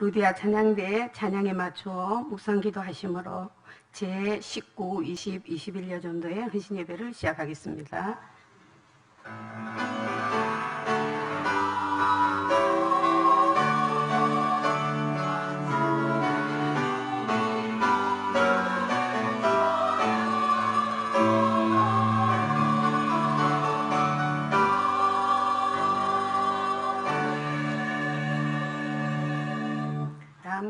루디아 찬양대의 찬양에 맞추어 묵상기도 하심으로 제19, 20, 21여 전도의 헌신예배를 시작하겠습니다.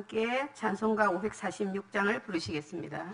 함께 찬송가 546장을 부르시겠습니다.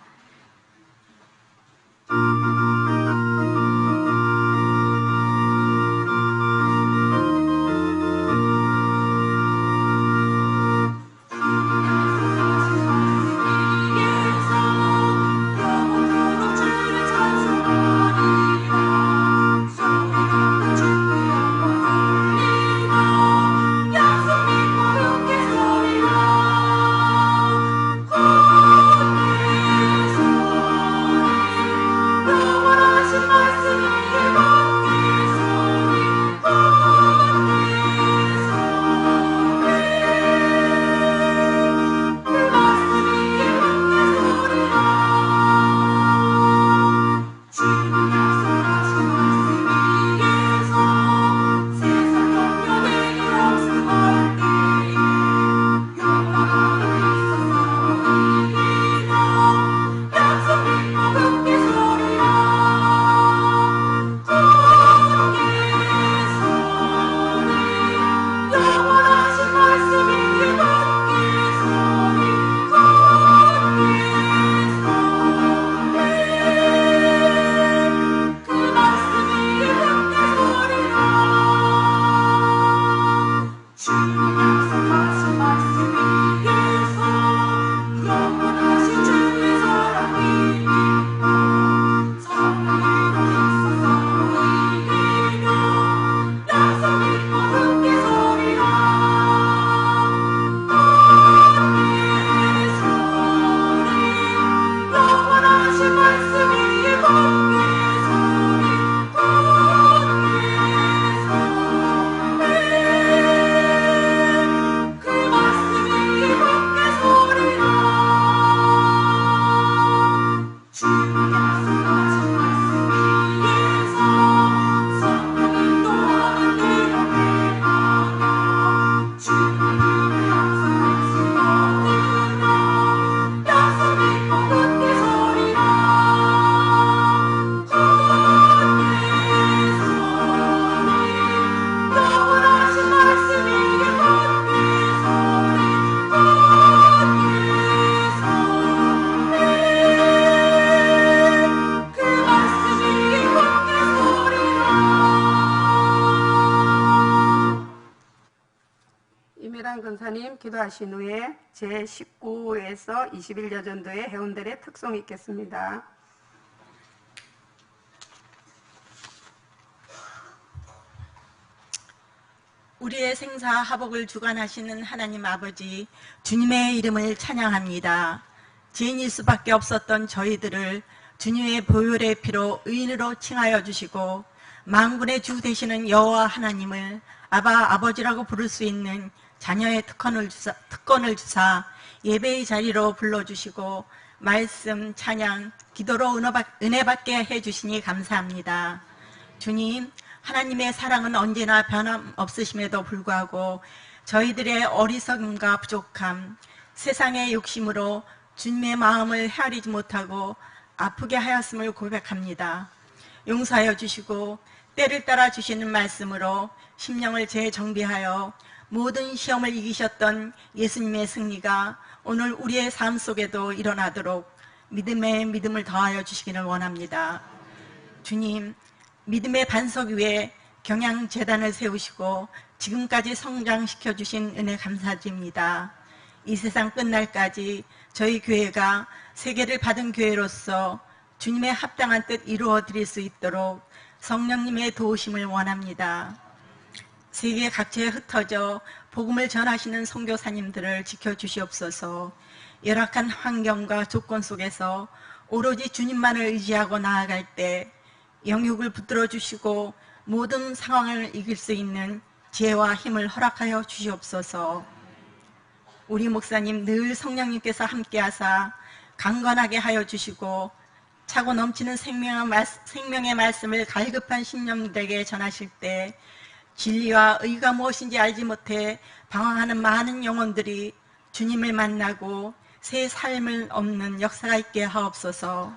권사님 기도하신 후에 제19에서 21여 전도의 회원들의 특송이 있겠습니다. 우리의 생사 하복을 주관하시는 하나님 아버지, 주님의 이름을 찬양합니다. 죄인일 수밖에 없었던 저희들을 주님의 보혈의 피로 의인으로 칭하여 주시고 만군의 주 되시는 여호와 하나님을 아버지라고 부를 수 있는 자녀의 특권을 주사 예배의 자리로 불러주시고 말씀, 찬양, 기도로 은혜 받게 해주시니 감사합니다. 주님, 하나님의 사랑은 언제나 변함없으심에도 불구하고 저희들의 어리석음과 부족함, 세상의 욕심으로 주님의 마음을 헤아리지 못하고 아프게 하였음을 고백합니다. 용서하여 주시고 때를 따라 주시는 말씀으로 심령을 재정비하여 모든 시험을 이기셨던 예수님의 승리가 오늘 우리의 삶 속에도 일어나도록 믿음에 믿음을 더하여 주시기를 원합니다. 주님, 믿음의 반석 위에 경양재단을 세우시고 지금까지 성장시켜 주신 은혜 감사드립니다. 이 세상 끝날까지 저희 교회가 세계를 받은 교회로서 주님의 합당한 뜻 이루어 드릴 수 있도록 성령님의 도우심을 원합니다. 세계 각지에 흩어져 복음을 전하시는 선교사님들을 지켜주시옵소서. 열악한 환경과 조건 속에서 오로지 주님만을 의지하고 나아갈 때 영육을 붙들어 주시고 모든 상황을 이길 수 있는 지혜와 힘을 허락하여 주시옵소서. 우리 목사님 늘 성령님께서 함께하사 강건하게 하여 주시고 차고 넘치는 생명의 말씀을 갈급한 신령들에게 전하실 때 진리와 의가 무엇인지 알지 못해 방황하는 많은 영혼들이 주님을 만나고 새 삶을 얻는 역사가 있게 하옵소서.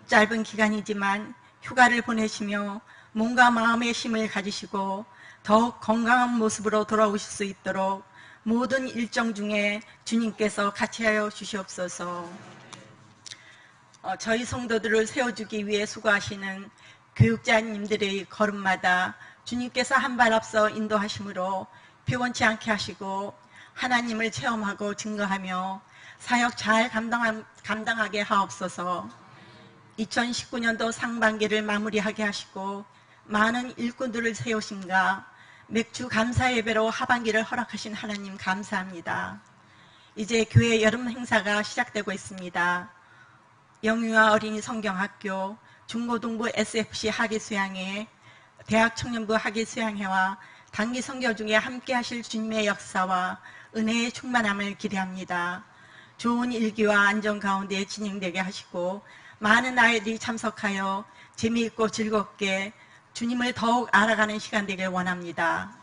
짧은 기간이지만 휴가를 보내시며 몸과 마음의 힘을 가지시고 더욱 건강한 모습으로 돌아오실 수 있도록 모든 일정 중에 주님께서 같이 하여 주시옵소서. 저희 성도들을 세워주기 위해 수고하시는 교육자님들의 걸음마다 주님께서 한 발 앞서 인도하심으로 피곤치 않게 하시고 하나님을 체험하고 증거하며 사역 잘 감당하게 하옵소서. 2019년도 상반기를 마무리하게 하시고 많은 일꾼들을 세우신가 맥주 감사 예배로 하반기를 허락하신 하나님 감사합니다. 이제 교회 여름 행사가 시작되고 있습니다. 영유아 어린이 성경학교, 중고등부 SFC 학예수양회, 대학 청년부 학예수양회와 단기 선교 중에 함께 하실 주님의 역사와 은혜의 충만함을 기대합니다. 좋은 일기와 안전 가운데 진행되게 하시고 많은 아이들이 참석하여 재미있고 즐겁게 주님을 더욱 알아가는 시간 되길 원합니다.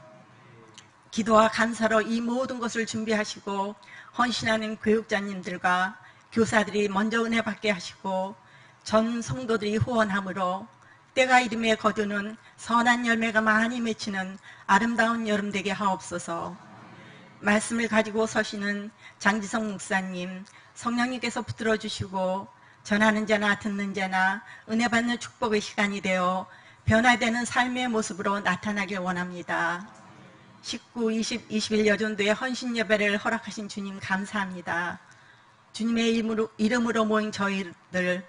기도와 감사로 이 모든 것을 준비하시고 헌신하는 교육자님들과 교사들이 먼저 은혜 받게 하시고 전 성도들이 후원함으로 때가 이름에 거두는 선한 열매가 많이 맺히는 아름다운 여름 되게 하옵소서. 말씀을 가지고 서시는 장지성 목사님, 성령님께서 붙들어 주시고 전하는 자나 듣는 자나 은혜 받는 축복의 시간이 되어 변화되는 삶의 모습으로 나타나길 원합니다. 19, 20, 21 여전도의 헌신 예배를 허락하신 주님 감사합니다. 주님의 이름으로 모인 저희들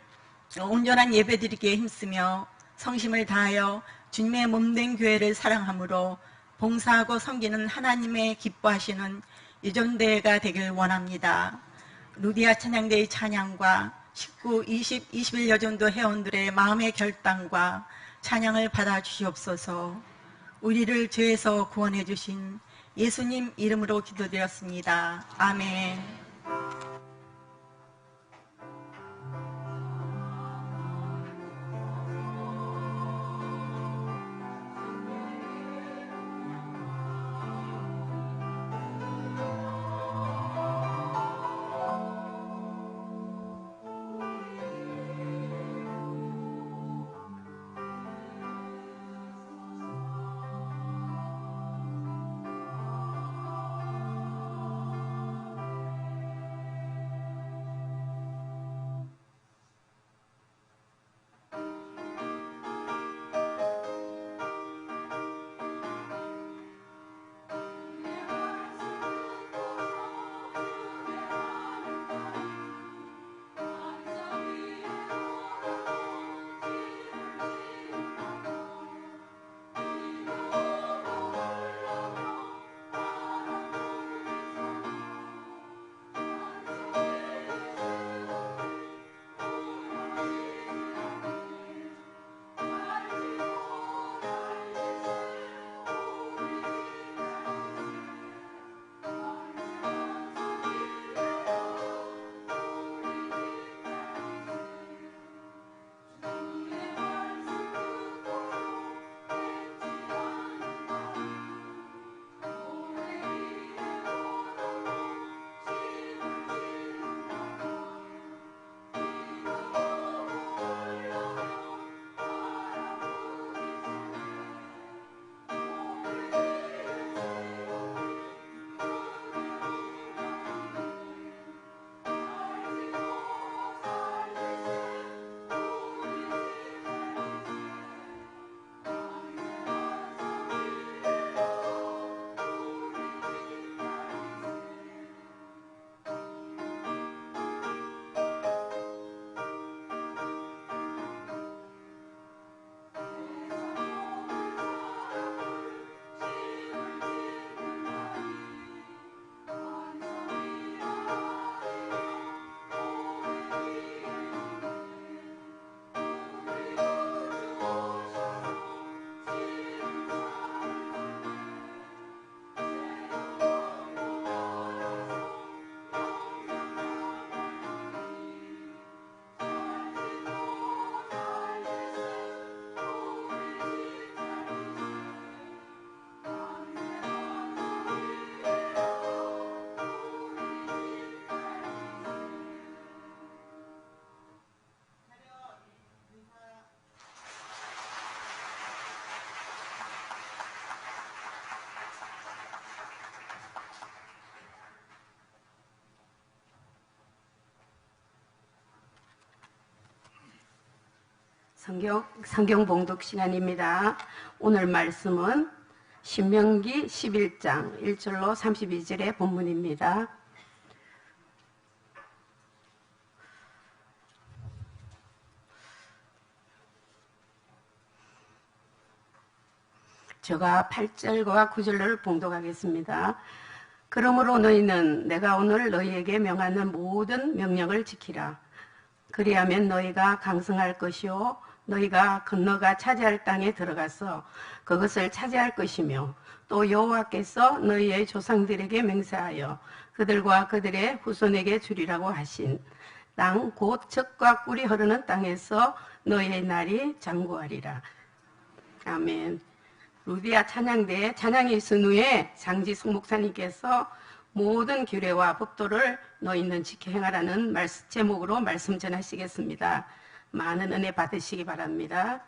온전한 예배드리기에 힘쓰며 성심을 다하여 주님의 몸된 교회를 사랑함으로 봉사하고 섬기는 하나님의 기뻐하시는 예전대회가 되길 원합니다. 루디아 찬양대의 찬양과 19, 20, 21 여전도 회원들의 마음의 결단과 찬양을 받아 주시옵소서. 우리를 죄에서 구원해 주신 예수님 이름으로 기도드렸습니다. 아멘. 성경 봉독 시간입니다. 오늘 말씀은 신명기 11장 1절로 32절의 본문입니다. 제가 8절과 9절을 봉독하겠습니다. 그러므로 너희는 내가 오늘 너희에게 명하는 모든 명령을 지키라. 그리하면 너희가 강성할 것이요 너희가 건너가 차지할 땅에 들어가서 그것을 차지할 것이며 또 여호와께서 너희의 조상들에게 맹세하여 그들과 그들의 후손에게 주리라고 하신 땅 곧 젖과 꿀이 흐르는 땅에서 너희의 날이 장구하리라. 아멘. 루디아 찬양대에 찬양이 있은 후에 장지숙 목사님께서 모든 규례와 법도를 너희는 지켜 행하라는 제목으로 말씀 전하시겠습니다. 많은 은혜 받으시기 바랍니다.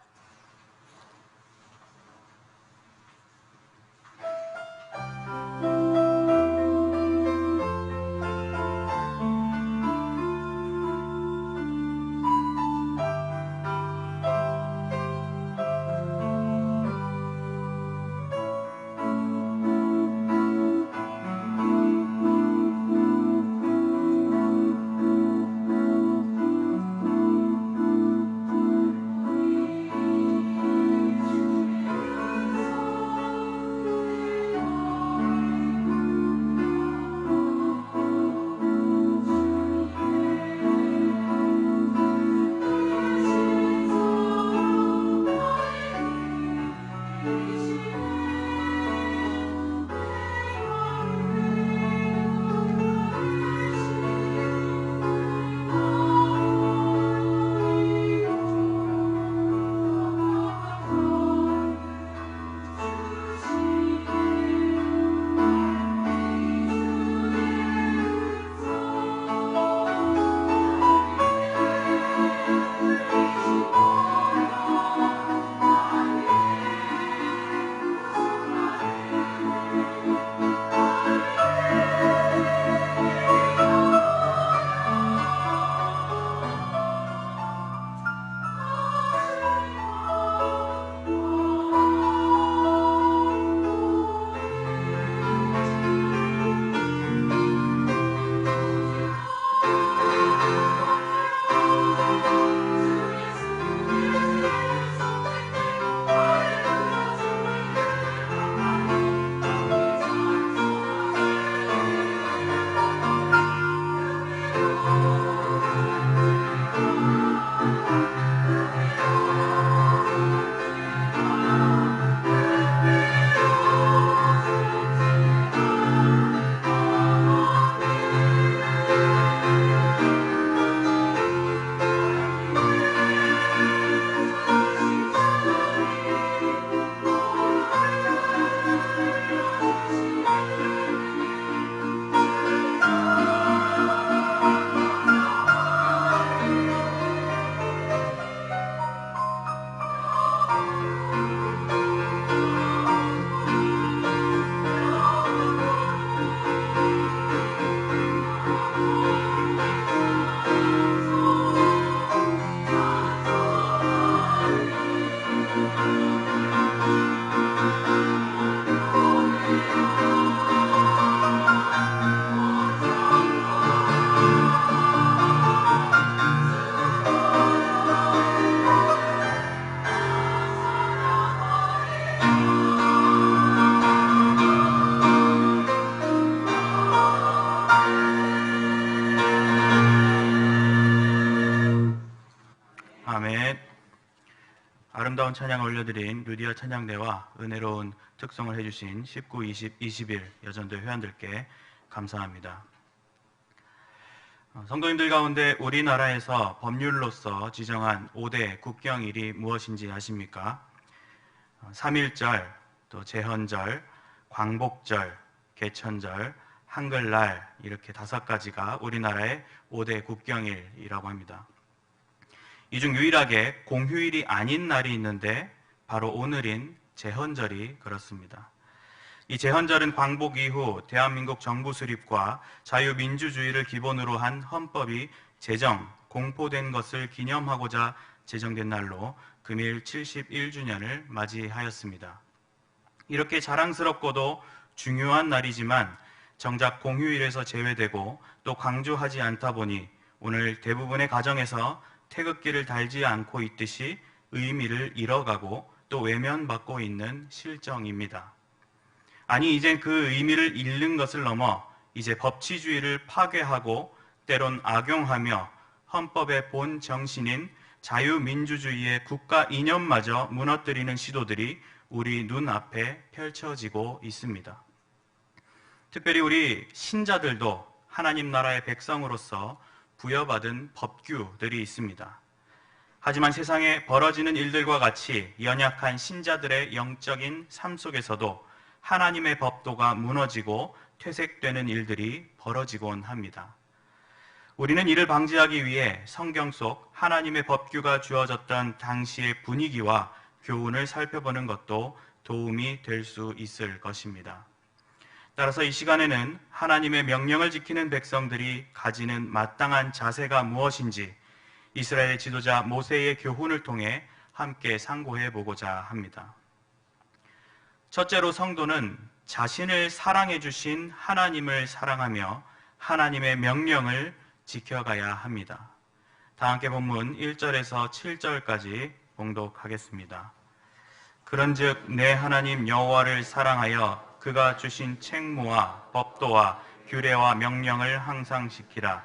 아멘. 아름다운 찬양을 올려드린 루디아 찬양대와 은혜로운 특송을 해주신 19, 20, 21 여전도 회원들께 감사합니다. 성도님들 가운데 우리나라에서 법률로서 지정한 5대 국경일이 무엇인지 아십니까? 3.1절, 또 제헌절, 광복절, 개천절, 한글날 이렇게 5가지가 우리나라의 5대 국경일이라고 합니다. 이 중 유일하게 공휴일이 아닌 날이 있는데 바로 오늘인 제헌절이 그렇습니다. 이 제헌절은 광복 이후 대한민국 정부 수립과 자유민주주의를 기본으로 한 헌법이 제정, 공포된 것을 기념하고자 제정된 날로 금일 71주년을 맞이하였습니다. 이렇게 자랑스럽고도 중요한 날이지만 정작 공휴일에서 제외되고 또 강조하지 않다 보니 오늘 대부분의 가정에서 태극기를 달지 않고 있듯이 의미를 잃어가고 또 외면받고 있는 실정입니다. 아니, 이젠 그 의미를 잃는 것을 넘어 이제 법치주의를 파괴하고 때론 악용하며 헌법의 본 정신인 자유민주주의의 국가 이념마저 무너뜨리는 시도들이 우리 눈앞에 펼쳐지고 있습니다. 특별히 우리 신자들도 하나님 나라의 백성으로서 부여받은 법규들이 있습니다. 하지만 세상에 벌어지는 일들과 같이 연약한 신자들의 영적인 삶 속에서도 하나님의 법도가 무너지고 퇴색되는 일들이 벌어지곤 합니다. 우리는 이를 방지하기 위해 성경 속 하나님의 법규가 주어졌던 당시의 분위기와 교훈을 살펴보는 것도 도움이 될 수 있을 것입니다. 따라서 이 시간에는 하나님의 명령을 지키는 백성들이 가지는 마땅한 자세가 무엇인지 이스라엘 지도자 모세의 교훈을 통해 함께 상고해 보고자 합니다. 첫째로 성도는 자신을 사랑해 주신 하나님을 사랑하며 하나님의 명령을 지켜가야 합니다. 다 함께 본문 1절에서 7절까지 봉독하겠습니다. 그런즉 내 하나님 여호와를 사랑하여 그가 주신 책무와 법도와 규례와 명령을 항상 지키라.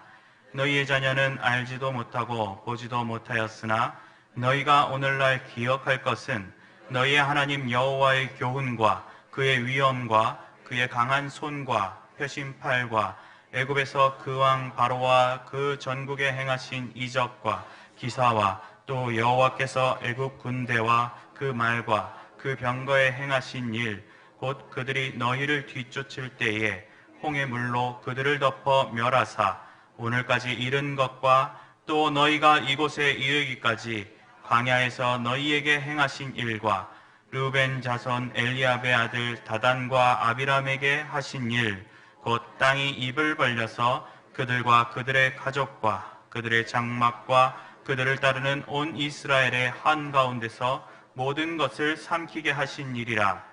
너희의 자녀는 알지도 못하고 보지도 못하였으나 너희가 오늘날 기억할 것은 너희의 하나님 여호와의 교훈과 그의 위엄과 그의 강한 손과 펴신 팔과 애굽에서 그 왕 바로와 그 전국에 행하신 이적과 기사와 또 여호와께서 애굽 군대와 그 말과 그 병거에 행하신 일 곧 그들이 너희를 뒤쫓을 때에 홍해 물로 그들을 덮어 멸하사 오늘까지 이른 것과 또 너희가 이곳에 이르기까지 광야에서 너희에게 행하신 일과 르우벤 자손 엘리압의 아들 다단과 아비람에게 하신 일 곧 땅이 입을 벌려서 그들과 그들의 가족과 그들의 장막과 그들을 따르는 온 이스라엘의 한가운데서 모든 것을 삼키게 하신 일이라.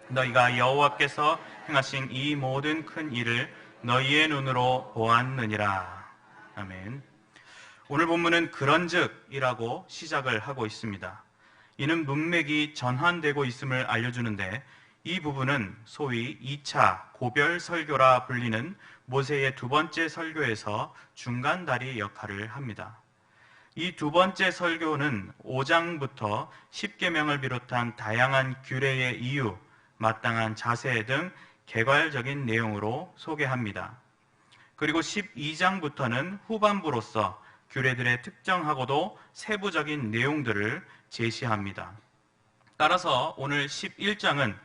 너희가 여호와께서 행하신 이 모든 큰 일을 너희의 눈으로 보았느니라. 아멘. 오늘 본문은 그런즉이라고 시작을 하고 있습니다. 이는 문맥이 전환되고 있음을 알려주는데 이 부분은 소위 2차 고별 설교라 불리는 모세의 두 번째 설교에서 중간다리 역할을 합니다. 이 두 번째 설교는 5장부터 10계명을 비롯한 다양한 규례의 이유, 마땅한 자세 등 개괄적인 내용으로 소개합니다. 그리고 12장부터는 후반부로서 규례들의 특정하고도 세부적인 내용들을 제시합니다. 따라서 오늘 11장은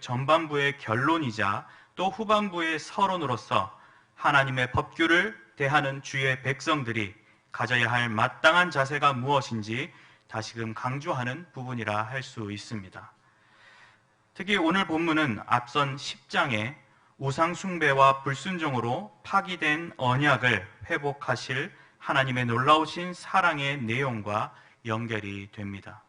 전반부의 결론이자 또 후반부의 서론으로서 하나님의 법규를 대하는 주의 백성들이 가져야 할 마땅한 자세가 무엇인지 다시금 강조하는 부분이라 할 수 있습니다. 특히 오늘 본문은 앞선 10장에 우상 숭배와 불순종으로 파기된 언약을 회복하실 하나님의 놀라우신 사랑의 내용과 연결이 됩니다.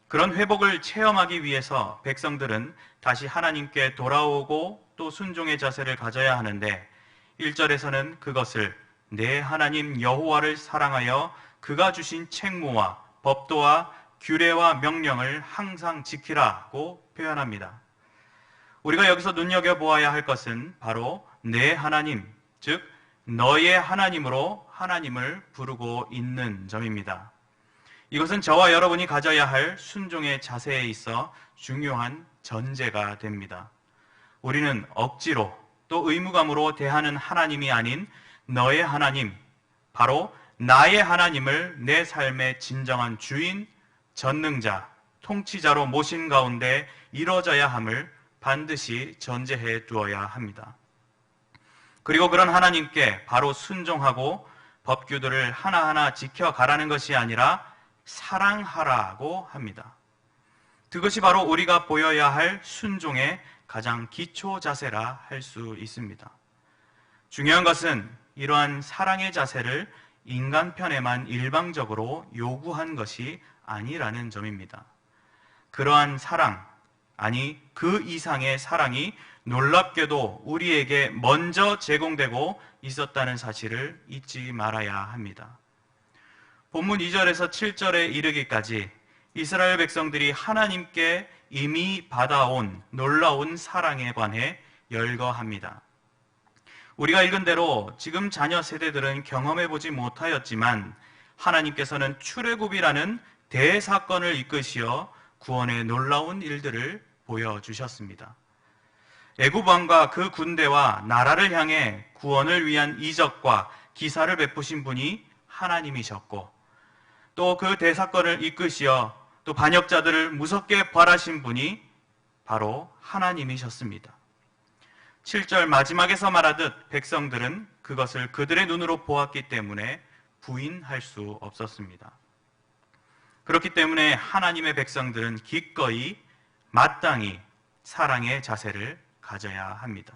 그런 회복을 체험하기 위해서 백성들은 다시 하나님께 돌아오고 또 순종의 자세를 가져야 하는데 1절에서는 그것을 내 하나님 여호와를 사랑하여 그가 주신 책무와 법도와 규례와 명령을 항상 지키라고 표현합니다. 우리가 여기서 눈여겨보아야 할 것은 바로 내 하나님, 즉 너의 하나님으로 하나님을 부르고 있는 점입니다. 이것은 저와 여러분이 가져야 할 순종의 자세에 있어 중요한 전제가 됩니다. 우리는 억지로 또 의무감으로 대하는 하나님이 아닌 너의 하나님, 바로 나의 하나님을 내 삶의 진정한 주인, 전능자, 통치자로 모신 가운데 이루어져야 함을 반드시 전제해 두어야 합니다. 그리고 그런 하나님께 바로 순종하고 법규들을 하나하나 지켜가라는 것이 아니라 사랑하라고 합니다. 그것이 바로 우리가 보여야 할 순종의 가장 기초 자세라 할 수 있습니다. 중요한 것은 이러한 사랑의 자세를 인간 편에만 일방적으로 요구한 것이 아니라는 점입니다. 그러한 사랑, 아니 그 이상의 사랑이 놀랍게도 우리에게 먼저 제공되고 있었다는 사실을 잊지 말아야 합니다. 본문 2절에서 7절에 이르기까지 이스라엘 백성들이 하나님께 이미 받아온 놀라운 사랑에 관해 열거합니다. 우리가 읽은 대로 지금 자녀 세대들은 경험해보지 못하였지만 하나님께서는 출애굽이라는 대사건을 이끄시어 구원의 놀라운 일들을 보여주셨습니다. 애굽 왕과 그 군대와 나라를 향해 구원을 위한 이적과 기사를 베푸신 분이 하나님이셨고, 또 그 대사건을 이끄시어 또 반역자들을 무섭게 벌하신 분이 바로 하나님이셨습니다. 7절 마지막에서 말하듯 백성들은 그것을 그들의 눈으로 보았기 때문에 부인할 수 없었습니다. 그렇기 때문에 하나님의 백성들은 기꺼이 마땅히 사랑의 자세를 가져야 합니다.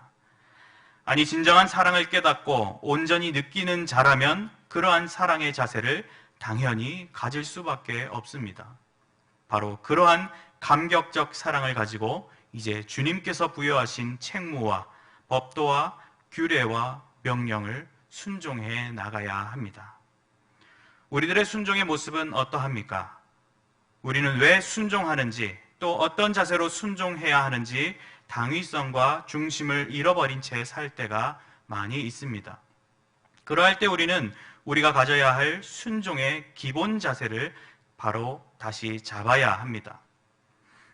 아니, 진정한 사랑을 깨닫고 온전히 느끼는 자라면 그러한 사랑의 자세를 당연히 가질 수밖에 없습니다. 바로 그러한 감격적 사랑을 가지고 이제 주님께서 부여하신 책무와 법도와 규례와 명령을 순종해 나가야 합니다. 우리들의 순종의 모습은 어떠합니까? 우리는 왜 순종하는지, 또 어떤 자세로 순종해야 하는지 당위성과 중심을 잃어버린 채 살 때가 많이 있습니다. 그러할 때 우리는 우리가 가져야 할 순종의 기본 자세를 바로 다시 잡아야 합니다.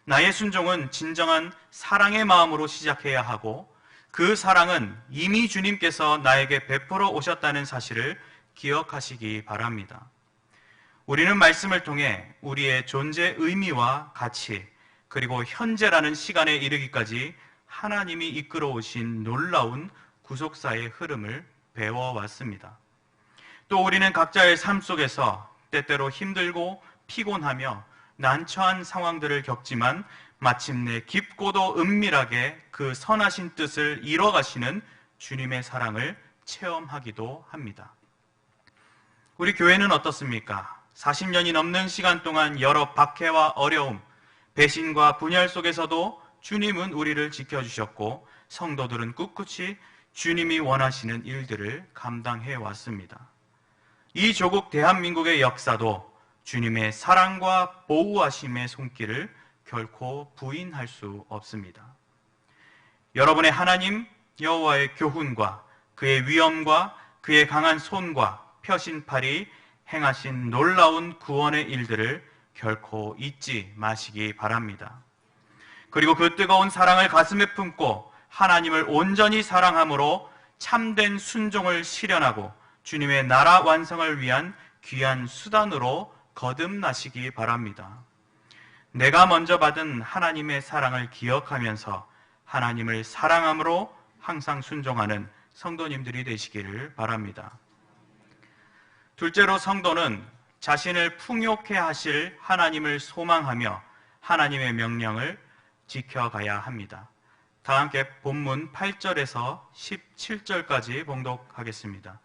나의 순종은 진정한 사랑의 마음으로 시작해야 하고, 그 사랑은 이미 주님께서 나에게 베풀어 오셨다는 사실을 기억하시기 바랍니다. 우리는 말씀을 통해 우리의 존재 의미와 가치, 그리고 현재라는 시간에 이르기까지 하나님이 이끌어 오신 놀라운 구속사의 흐름을 배워왔습니다. 또 우리는 각자의 삶 속에서 때때로 힘들고 피곤하며 난처한 상황들을 겪지만 마침내 깊고도 은밀하게 그 선하신 뜻을 이뤄가시는 주님의 사랑을 체험하기도 합니다. 우리 교회는 어떻습니까? 40년이 넘는 시간 동안 여러 박해와 어려움, 배신과 분열 속에서도 주님은 우리를 지켜주셨고, 성도들은 꿋꿋이 주님이 원하시는 일들을 감당해 왔습니다. 이 조국 대한민국의 역사도 주님의 사랑과 보호하심의 손길을 결코 부인할 수 없습니다. 여러분의 하나님 여호와의 교훈과 그의 위엄과 그의 강한 손과 펴신 팔이 행하신 놀라운 구원의 일들을 결코 잊지 마시기 바랍니다. 그리고 그 뜨거운 사랑을 가슴에 품고 하나님을 온전히 사랑함으로 참된 순종을 실현하고 주님의 나라 완성을 위한 귀한 수단으로 거듭나시기 바랍니다. 내가 먼저 받은 하나님의 사랑을 기억하면서 하나님을 사랑함으로 항상 순종하는 성도님들이 되시기를 바랍니다. 둘째로, 성도는 자신을 풍요케 하실 하나님을 소망하며 하나님의 명령을 지켜가야 합니다. 다 함께 본문 8절에서 17절까지 봉독하겠습니다.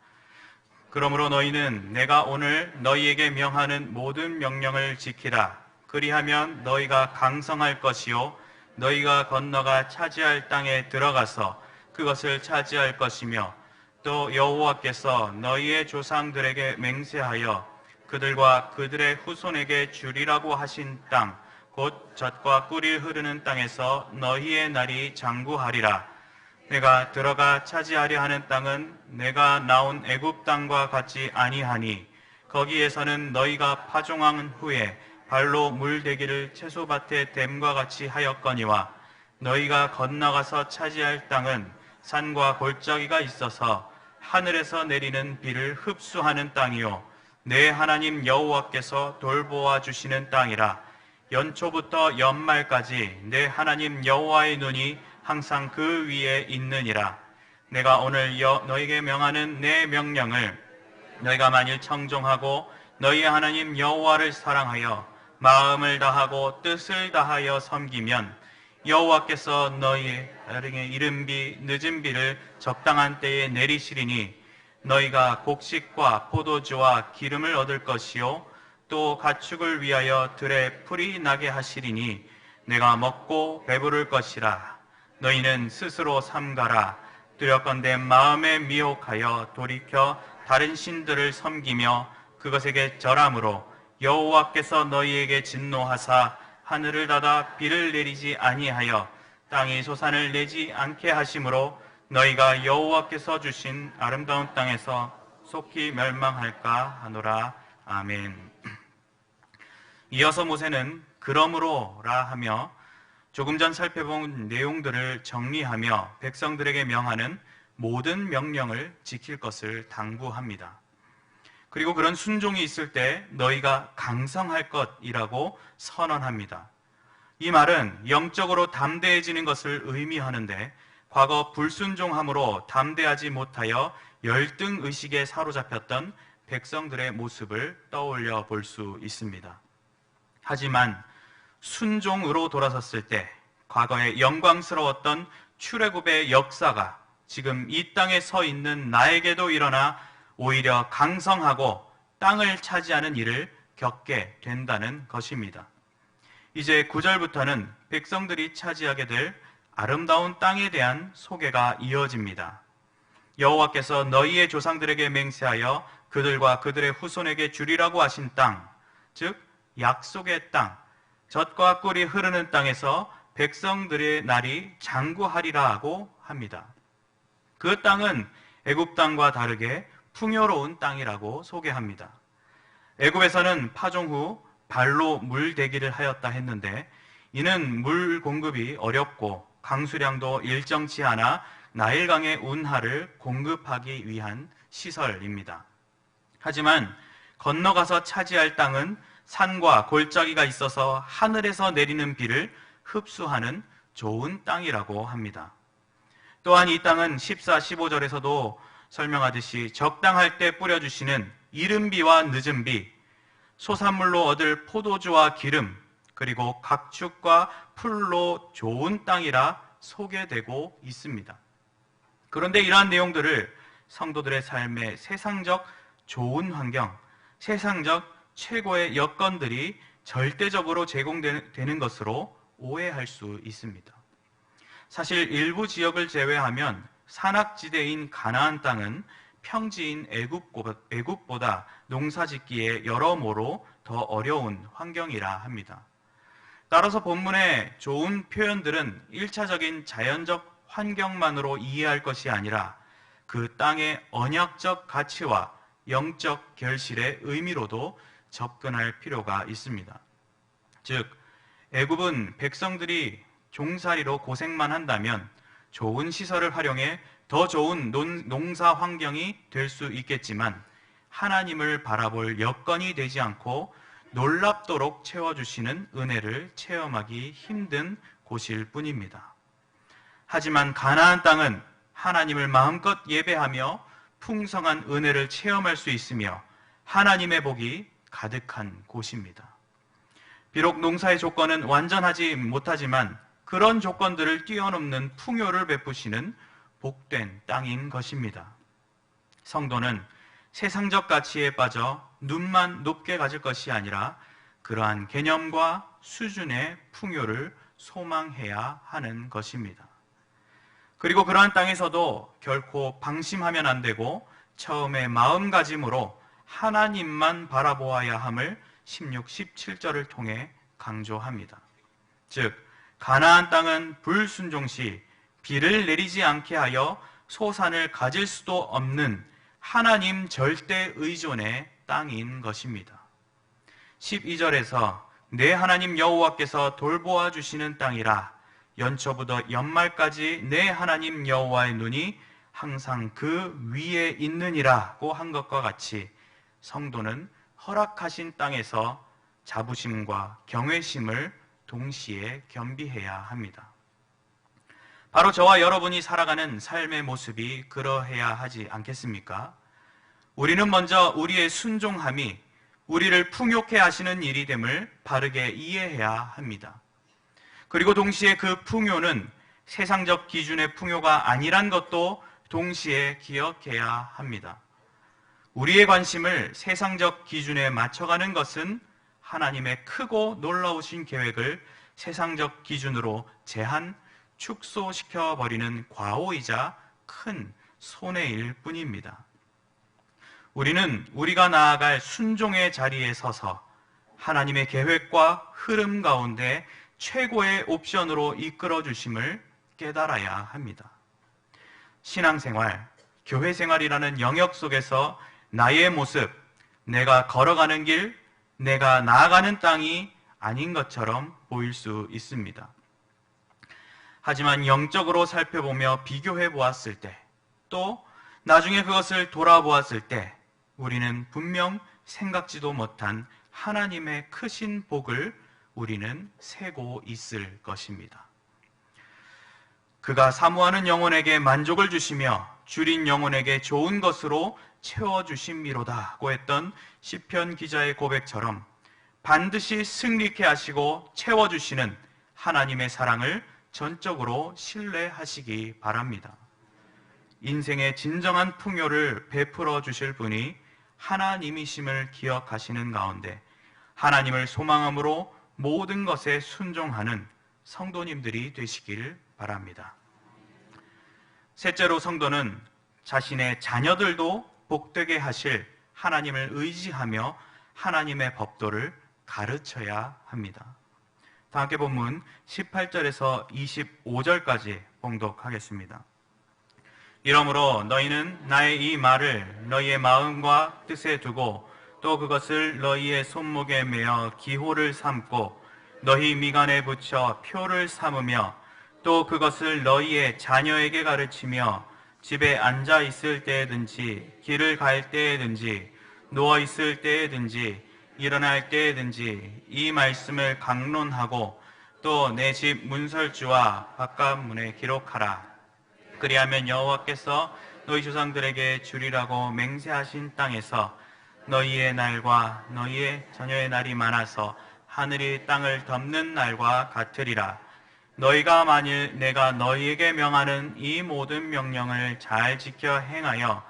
그러므로 너희는 내가 오늘 너희에게 명하는 모든 명령을 지키라. 그리하면 너희가 강성할 것이요 너희가 건너가 차지할 땅에 들어가서 그것을 차지할 것이며, 또 여호와께서 너희의 조상들에게 맹세하여 그들과 그들의 후손에게 주리라고 하신 땅, 곧 젖과 꿀이 흐르는 땅에서 너희의 날이 장구하리라. 내가 들어가 차지하려 하는 땅은 내가 나온 애굽 땅과 같지 아니하니, 거기에서는 너희가 파종한 후에 발로 물대기를 채소밭에 댐과 같이 하였거니와, 너희가 건너가서 차지할 땅은 산과 골짜기가 있어서 하늘에서 내리는 비를 흡수하는 땅이요 내 하나님 여호와께서 돌보아 주시는 땅이라. 연초부터 연말까지 내 하나님 여호와의 눈이 항상 그 위에 있느니라. 내가 오늘 너희에게 명하는 내 명령을 너희가 만일 청종하고 너희 하나님 여호와를 사랑하여 마음을 다하고 뜻을 다하여 섬기면, 여호와께서 너희의 이른 비 늦은 비를 적당한 때에 내리시리니, 너희가 곡식과 포도주와 기름을 얻을 것이요 또 가축을 위하여 들에 풀이 나게 하시리니 내가 먹고 배부를 것이라. 너희는 스스로 삼가라. 두렵건대 마음에 미혹하여 돌이켜 다른 신들을 섬기며 그것에게 절함으로 여호와께서 너희에게 진노하사 하늘을 닫아 비를 내리지 아니하여 땅이 소산을 내지 않게 하심으로 너희가 여호와께서 주신 아름다운 땅에서 속히 멸망할까 하노라. 아멘. 이어서 모세는 그러므로라 하며 조금 전 살펴본 내용들을 정리하며 백성들에게 명하는 모든 명령을 지킬 것을 당부합니다. 그리고 그런 순종이 있을 때 너희가 강성할 것이라고 선언합니다. 이 말은 영적으로 담대해지는 것을 의미하는데 과거 불순종함으로 담대하지 못하여 열등의식에 사로잡혔던 백성들의 모습을 떠올려 볼 수 있습니다. 하지만 순종으로 돌아섰을 때 과거에 영광스러웠던 출애굽의 역사가 지금 이 땅에 서 있는 나에게도 일어나 오히려 강성하고 땅을 차지하는 일을 겪게 된다는 것입니다. 이제 9절부터는 백성들이 차지하게 될 아름다운 땅에 대한 소개가 이어집니다. 여호와께서 너희의 조상들에게 맹세하여 그들과 그들의 후손에게 주리라고 하신 땅, 즉 약속의 땅, 젖과 꿀이 흐르는 땅에서 백성들의 날이 장구하리라고 합니다. 그 땅은 애굽 땅과 다르게 풍요로운 땅이라고 소개합니다. 애굽에서는 파종 후 발로 물 대기를 하였다 했는데 이는 물 공급이 어렵고 강수량도 일정치 않아 나일강의 운하를 공급하기 위한 시설입니다. 하지만 건너가서 차지할 땅은 산과 골짜기가 있어서 하늘에서 내리는 비를 흡수하는 좋은 땅이라고 합니다. 또한 이 땅은 14, 15절에서도 설명하듯이 적당할 때 뿌려주시는 이른 비와 늦은 비, 소산물로 얻을 포도주와 기름, 그리고 각축과 풀로 좋은 땅이라 소개되고 있습니다. 그런데 이러한 내용들을 성도들의 삶의 세상적 좋은 환경, 세상적 최고의 여건들이 절대적으로 제공되는 것으로 오해할 수 있습니다. 사실 일부 지역을 제외하면 산악지대인 가나안 땅은 평지인 애굽보다 농사짓기에 여러모로 더 어려운 환경이라 합니다. 따라서 본문의 좋은 표현들은 1차적인 자연적 환경만으로 이해할 것이 아니라 그 땅의 언약적 가치와 영적 결실의 의미로도 접근할 필요가 있습니다. 즉, 애굽은 백성들이 종살이로 고생만 한다면 좋은 시설을 활용해 더 좋은 농사 환경이 될 수 있겠지만 하나님을 바라볼 여건이 되지 않고 놀랍도록 채워주시는 은혜를 체험하기 힘든 곳일 뿐입니다. 하지만 가나안 땅은 하나님을 마음껏 예배하며 풍성한 은혜를 체험할 수 있으며 하나님의 복이 가득한 곳입니다. 비록 농사의 조건은 완전하지 못하지만 그런 조건들을 뛰어넘는 풍요를 베푸시는 복된 땅인 것입니다. 성도는 세상적 가치에 빠져 눈만 높게 가질 것이 아니라 그러한 개념과 수준의 풍요를 소망해야 하는 것입니다. 그리고 그러한 땅에서도 결코 방심하면 안 되고 처음에 마음가짐으로 하나님만 바라보아야 함을 16, 17절을 통해 강조합니다. 즉, 가나안 땅은 불순종 시 비를 내리지 않게 하여 소산을 가질 수도 없는 하나님 절대 의존의 땅인 것입니다. 12절에서 내 하나님 여호와께서 돌보아 주시는 땅이라 연초부터 연말까지 내 하나님 여호와의 눈이 항상 그 위에 있느니라고 한 것과 같이 성도는 허락하신 땅에서 자부심과 경외심을 동시에 겸비해야 합니다. 바로 저와 여러분이 살아가는 삶의 모습이 그러해야 하지 않겠습니까? 우리는 먼저 우리의 순종함이 우리를 풍요케 하시는 일이 됨을 바르게 이해해야 합니다. 그리고 동시에 그 풍요는 세상적 기준의 풍요가 아니란 것도 동시에 기억해야 합니다. 우리의 관심을 세상적 기준에 맞춰가는 것은 하나님의 크고 놀라우신 계획을 세상적 기준으로 제한, 축소시켜버리는 과오이자 큰 손해일 뿐입니다. 우리는 우리가 나아갈 순종의 자리에 서서 하나님의 계획과 흐름 가운데 최고의 옵션으로 이끌어 주심을 깨달아야 합니다. 신앙생활, 교회생활이라는 영역 속에서 나의 모습, 내가 걸어가는 길, 내가 나아가는 땅이 아닌 것처럼 보일 수 있습니다. 하지만 영적으로 살펴보며 비교해 보았을 때, 또 나중에 그것을 돌아보았을 때 우리는 분명 생각지도 못한 하나님의 크신 복을 우리는 세고 있을 것입니다. 그가 사모하는 영혼에게 만족을 주시며 줄인 영혼에게 좋은 것으로 채워주심이로다고 했던 시편 기자의 고백처럼 반드시 승리케 하시고 채워주시는 하나님의 사랑을 전적으로 신뢰하시기 바랍니다. 인생의 진정한 풍요를 베풀어 주실 분이 하나님이심을 기억하시는 가운데 하나님을 소망함으로 모든 것에 순종하는 성도님들이 되시길 바랍니다. 셋째로, 성도는 자신의 자녀들도 복되게 하실 하나님을 의지하며 하나님의 법도를 가르쳐야 합니다. 다 함께 본문 18절에서 25절까지 봉독하겠습니다. 이러므로 너희는 나의 이 말을 너희의 마음과 뜻에 두고 또 그것을 너희의 손목에 매어 기호를 삼고 너희 미간에 붙여 표를 삼으며 또 그것을 너희의 자녀에게 가르치며 집에 앉아 있을 때에든지 길을 갈 때에든지 누워 있을 때에든지 일어날 때에든지 이 말씀을 강론하고 또 내 집 문설주와 바깥 문에 기록하라. 그리하면 여호와께서 너희 조상들에게 주리라고 맹세하신 땅에서 너희의 날과 너희의 자녀의 날이 많아서 하늘이 땅을 덮는 날과 같으리라. 너희가 만일 내가 너희에게 명하는 이 모든 명령을 잘 지켜 행하여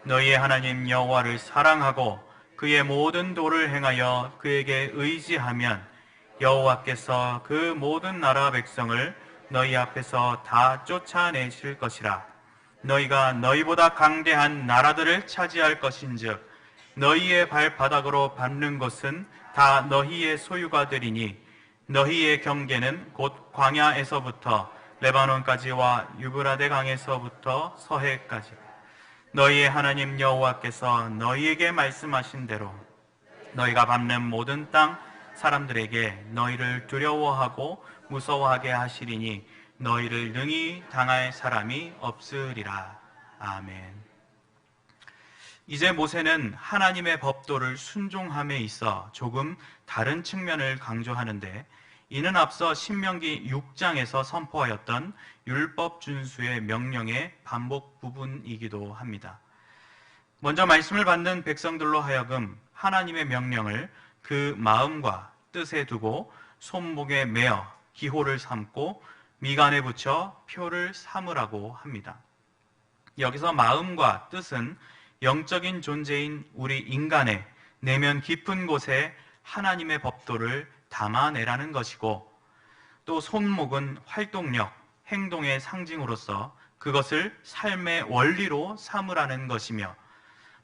너희의 하나님 여호와를 사랑하고 그의 모든 도를 행하여 그에게 의지하면 여호와께서 그 모든 나라 백성을 너희 앞에서 다 쫓아내실 것이라. 너희가 너희보다 강대한 나라들을 차지할 것인즉 너희의 발바닥으로 밟는 곳은 다 너희의 소유가 되리니 너희의 경계는 곧 광야에서부터 레바논까지와 유브라데 강에서부터 서해까지 너희의 하나님 여호와께서 너희에게 말씀하신 대로 너희가 밟는 모든 땅 사람들에게 너희를 두려워하고 무서워하게 하시리니 너희를 능히 당할 사람이 없으리라. 아멘. 이제 모세는 하나님의 법도를 순종함에 있어 조금 다른 측면을 강조하는데 이는 앞서 신명기 6장에서 선포하였던 율법 준수의 명령의 반복 부분이기도 합니다. 먼저 말씀을 받는 백성들로 하여금 하나님의 명령을 그 마음과 뜻에 두고 손목에 매어 기호를 삼고 미간에 붙여 표를 삼으라고 합니다. 여기서 마음과 뜻은 영적인 존재인 우리 인간의 내면 깊은 곳에 하나님의 법도를 담아내라는 것이고 또 손목은 활동력, 행동의 상징으로서 그것을 삶의 원리로 삼으라는 것이며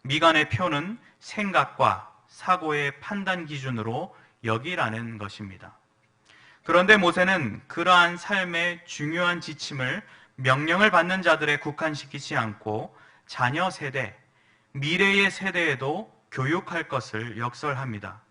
미간의 표는 생각과 사고의 판단 기준으로 여기라는 것입니다. 그런데 모세는 그러한 삶의 중요한 지침을 명령을 받는 자들에 국한시키지 않고 자녀 세대, 미래의 세대에도 교육할 것을 역설합니다.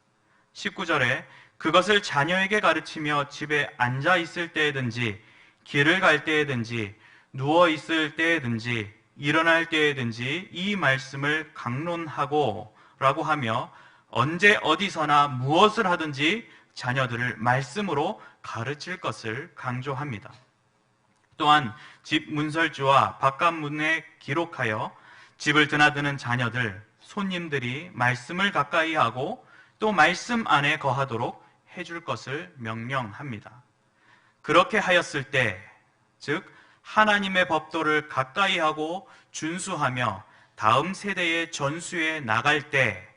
19절에 그것을 자녀에게 가르치며 집에 앉아 있을 때에든지 길을 갈 때에든지 누워 있을 때에든지 일어날 때에든지 이 말씀을 강론하고 라고 하며 언제 어디서나 무엇을 하든지 자녀들을 말씀으로 가르칠 것을 강조합니다. 또한 집 문설주와 바깥 문에 기록하여 집을 드나드는 자녀들, 손님들이 말씀을 가까이 하고 또 말씀 안에 거하도록 해줄 것을 명령합니다. 그렇게 하였을 때, 즉 하나님의 법도를 가까이 하고 준수하며 다음 세대의 전수에 나갈 때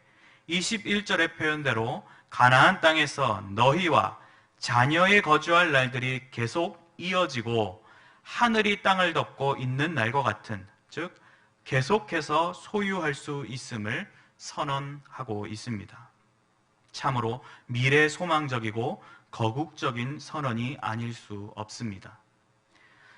21절의 표현대로 가나안 땅에서 너희와 자녀에 거주할 날들이 계속 이어지고 하늘이 땅을 덮고 있는 날과 같은, 즉 계속해서 소유할 수 있음을 선언하고 있습니다. 참으로 미래 소망적이고 거국적인 선언이 아닐 수 없습니다.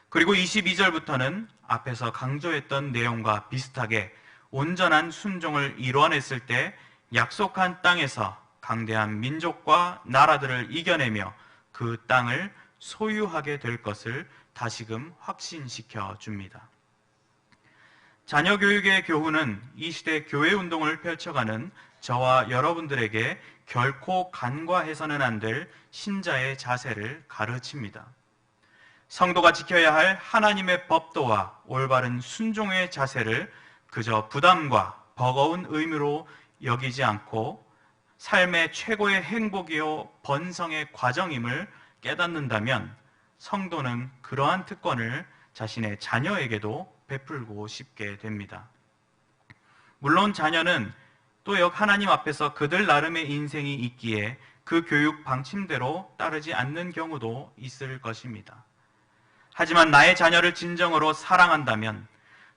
그리고 22절부터는 앞에서 강조했던 내용과 비슷하게 온전한 순종을 이뤄냈을 때 약속한 땅에서 강대한 민족과 나라들을 이겨내며 그 땅을 소유하게 될 것을 다시금 확신시켜 줍니다. 자녀 교육의 교훈은 이 시대 교회 운동을 펼쳐가는 저와 여러분들에게 결코 간과해서는 안 될 신자의 자세를 가르칩니다. 성도가 지켜야 할 하나님의 법도와 올바른 순종의 자세를 그저 부담과 버거운 의무로 여기지 않고 삶의 최고의 행복이요 번성의 과정임을 깨닫는다면 성도는 그러한 특권을 자신의 자녀에게도 베풀고 싶게 됩니다. 물론 자녀는 또 하나님 앞에서 그들 나름의 인생이 있기에 그 교육 방침대로 따르지 않는 경우도 있을 것입니다. 하지만 나의 자녀를 진정으로 사랑한다면,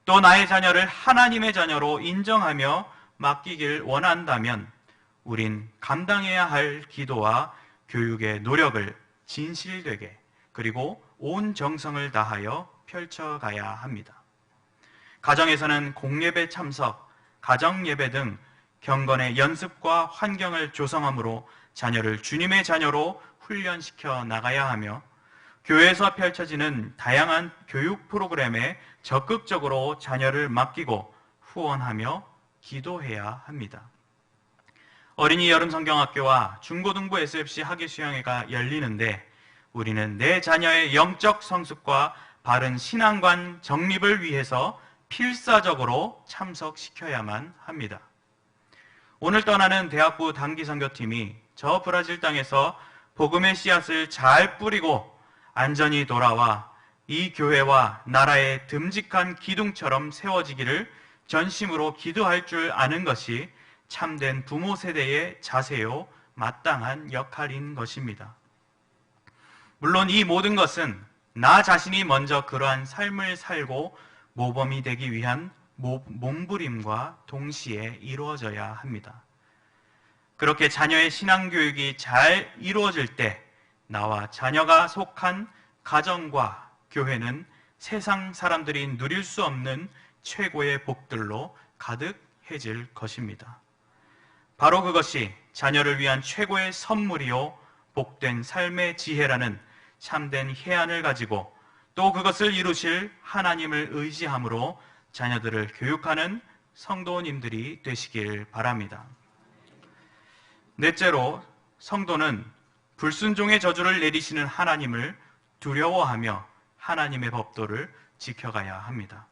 또 나의 자녀를 하나님의 자녀로 인정하며 맡기길 원한다면 우린 감당해야 할 기도와 교육의 노력을 진실되게 그리고 온 정성을 다하여 펼쳐가야 합니다. 가정에서는 공예배 참석, 가정예배 등 경건의 연습과 환경을 조성함으로 자녀를 주님의 자녀로 훈련시켜 나가야 하며, 교회에서 펼쳐지는 다양한 교육 프로그램에 적극적으로 자녀를 맡기고 후원하며 기도해야 합니다. 어린이 여름 성경학교와 중고등부 SFC 학예 수양회가 열리는데 우리는 내 자녀의 영적 성숙과 바른 신앙관 정립을 위해서 필사적으로 참석시켜야만 합니다. 오늘 떠나는 대학부 단기선교팀이 저 브라질 땅에서 복음의 씨앗을 잘 뿌리고 안전히 돌아와 이 교회와 나라의 듬직한 기둥처럼 세워지기를 전심으로 기도할 줄 아는 것이 참된 부모 세대의 자세요 마땅한 역할인 것입니다. 물론 이 모든 것은 나 자신이 먼저 그러한 삶을 살고 모범이 되기 위한 몸부림과 동시에 이루어져야 합니다. 그렇게 자녀의 신앙교육이 잘 이루어질 때 나와 자녀가 속한 가정과 교회는 세상 사람들이 누릴 수 없는 최고의 복들로 가득해질 것입니다. 바로 그것이 자녀를 위한 최고의 선물이요 복된 삶의 지혜라는 참된 해안을 가지고 또 그것을 이루실 하나님을 의지함으로 자녀들을 교육하는 성도님들이 되시길 바랍니다. 넷째로, 성도는 불순종의 저주를 내리시는 하나님을 두려워하며 하나님의 법도를 지켜가야 합니다.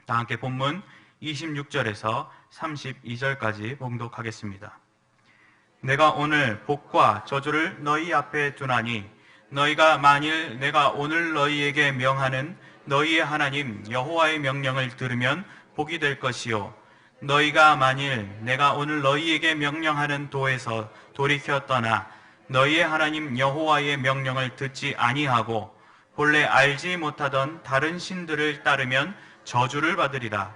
다 함께 본문 26절에서 32절까지 봉독하겠습니다. 내가 오늘 복과 저주를 너희 앞에 두나니 너희가 만일 내가 오늘 너희에게 명하는 너희의 하나님 여호와의 명령을 들으면 복이 될 것이요, 너희가 만일 내가 오늘 너희에게 명령하는 도에서 돌이켜 떠나 너희의 하나님 여호와의 명령을 듣지 아니하고 본래 알지 못하던 다른 신들을 따르면 저주를 받으리라.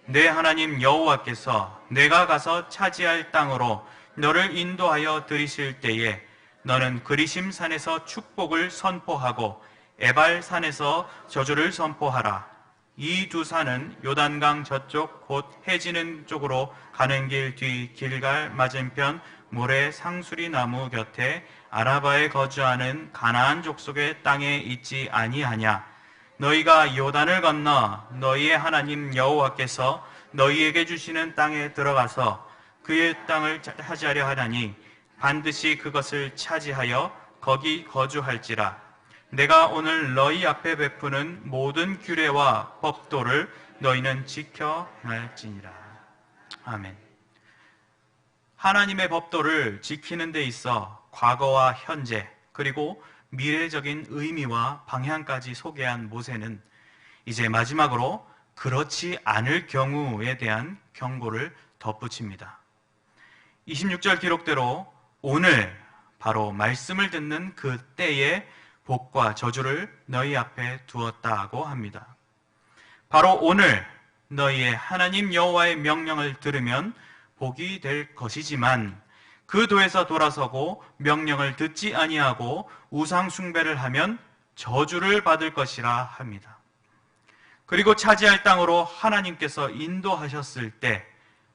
내 하나님 여호와께서 내가 가서 차지할 땅으로 너를 인도하여 들이실 때에 너는 그리심 산에서 축복을 선포하고 에발 산에서 저주를 선포하라. 이 두 산은 요단강 저쪽 곧 해지는 쪽으로 가는 길 뒤 길갈 맞은편 모래 상수리 나무 곁에 아라바에 거주하는 가나안 족속의 땅에 있지 아니하냐. 너희가 요단을 건너 너희의 하나님 여호와께서 너희에게 주시는 땅에 들어가서 그의 땅을 차지하려 하나니 반드시 그것을 차지하여 거기 거주할지라. 내가 오늘 너희 앞에 베푸는 모든 규례와 법도를 너희는 지켜 행할지니라. 아멘. 하나님의 법도를 지키는 데 있어 과거와 현재 그리고 미래적인 의미와 방향까지 소개한 모세는 이제 마지막으로 그렇지 않을 경우에 대한 경고를 덧붙입니다. 26절 기록대로 오늘 바로 말씀을 듣는 그 때에 복과 저주를 너희 앞에 두었다고 합니다. 바로 오늘 너희의 하나님 여호와의 명령을 들으면 복이 될 것이지만 그 도에서 돌아서고 명령을 듣지 아니하고 우상 숭배를 하면 저주를 받을 것이라 합니다. 그리고 차지할 땅으로 하나님께서 인도하셨을 때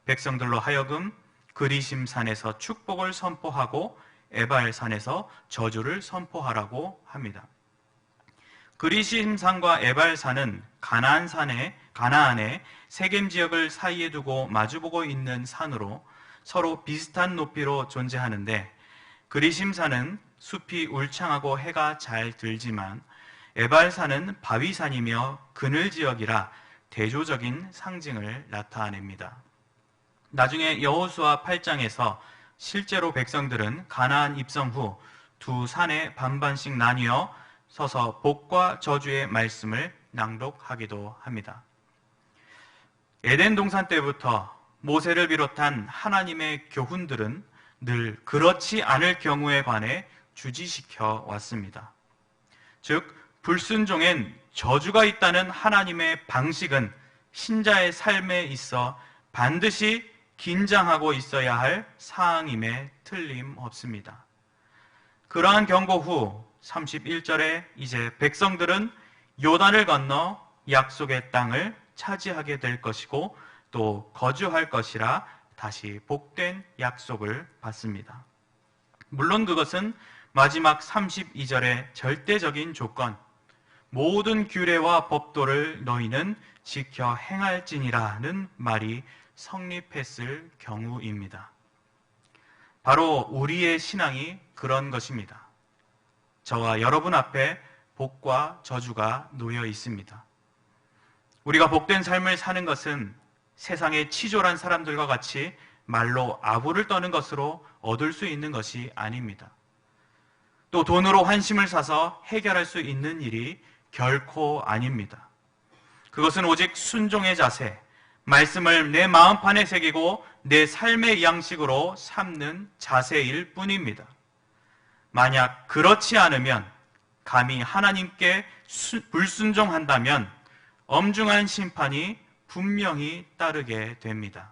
백성들로 하여금 그리심산에서 축복을 선포하고 에발산에서 저주를 선포하라고 합니다. 그리심산과 에발산은 가나안의 세겜 지역을 사이에 두고 마주보고 있는 산으로 서로 비슷한 높이로 존재하는데 그리심산은 숲이 울창하고 해가 잘 들지만 에발산은 바위산이며 그늘 지역이라 대조적인 상징을 나타냅니다. 나중에 여호수아 8장에서 실제로 백성들은 가나안 입성 후 두 산에 반반씩 나뉘어 서서 복과 저주의 말씀을 낭독하기도 합니다. 에덴 동산 때부터 모세를 비롯한 하나님의 교훈들은 늘 그렇지 않을 경우에 관해 주지시켜 왔습니다. 즉 불순종엔 저주가 있다는 하나님의 방식은 신자의 삶에 있어 반드시 긴장하고 있어야 할 사항임에 틀림없습니다. 그러한 경고 후 31절에 이제 백성들은 요단을 건너 약속의 땅을 차지하게 될 것이고 또 거주할 것이라 다시 복된 약속을 받습니다. 물론 그것은 마지막 32절의 절대적인 조건, 모든 규례와 법도를 너희는 지켜 행할지니라는 말이 성립했을 경우입니다. 바로 우리의 신앙이 그런 것입니다. 저와 여러분 앞에 복과 저주가 놓여 있습니다. 우리가 복된 삶을 사는 것은 세상의 치졸한 사람들과 같이 말로 아부를 떠는 것으로 얻을 수 있는 것이 아닙니다. 또 돈으로 환심을 사서 해결할 수 있는 일이 결코 아닙니다. 그것은 오직 순종의 자세, 말씀을 내 마음판에 새기고 내 삶의 양식으로 삼는 자세일 뿐입니다. 만약 그렇지 않으면 감히 하나님께 불순종한다면 엄중한 심판이 분명히 따르게 됩니다.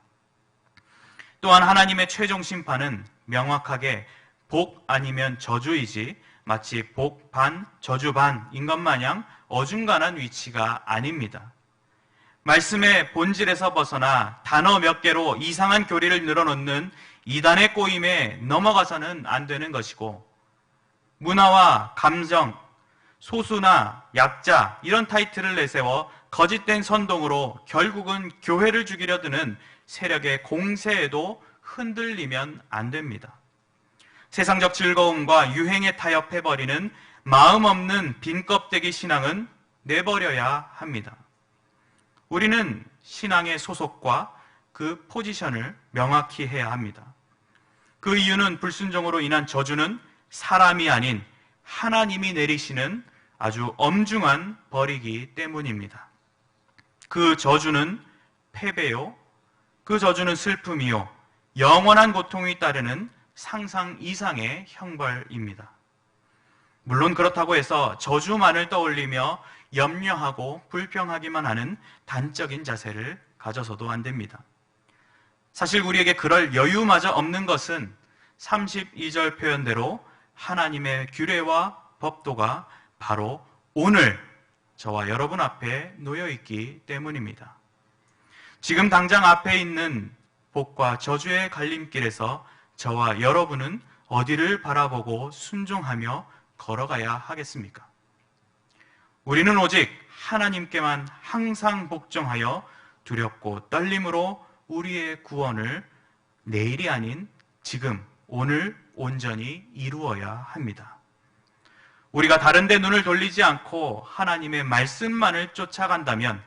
또한 하나님의 최종 심판은 명확하게 복 아니면 저주이지 마치 복 반, 저주 반인 것 마냥 어중간한 위치가 아닙니다. 말씀의 본질에서 벗어나 단어 몇 개로 이상한 교리를 늘어놓는 이단의 꼬임에 넘어가서는 안 되는 것이고 문화와 감정, 소수나 약자 이런 타이틀을 내세워 거짓된 선동으로 결국은 교회를 죽이려 드는 세력의 공세에도 흔들리면 안 됩니다. 세상적 즐거움과 유행에 타협해버리는 마음 없는 빈껍데기 신앙은 내버려야 합니다. 우리는 신앙의 소속과 그 포지션을 명확히 해야 합니다. 그 이유는 불순종으로 인한 저주는 사람이 아닌 하나님이 내리시는 아주 엄중한 벌이기 때문입니다. 그 저주는 패배요, 그 저주는 슬픔이요, 영원한 고통이 따르는 상상 이상의 형벌입니다. 물론 그렇다고 해서 저주만을 떠올리며 염려하고 불평하기만 하는 단적인 자세를 가져서도 안 됩니다. 사실 우리에게 그럴 여유마저 없는 것은 32절 표현대로 하나님의 규례와 법도가 바로 오늘 저와 여러분 앞에 놓여 있기 때문입니다. 지금 당장 앞에 있는 복과 저주의 갈림길에서 저와 여러분은 어디를 바라보고 순종하며 걸어가야 하겠습니까? 우리는 오직 하나님께만 항상 복종하여 두렵고 떨림으로 우리의 구원을 내일이 아닌 지금, 오늘 온전히 이루어야 합니다. 우리가 다른 데 눈을 돌리지 않고 하나님의 말씀만을 쫓아간다면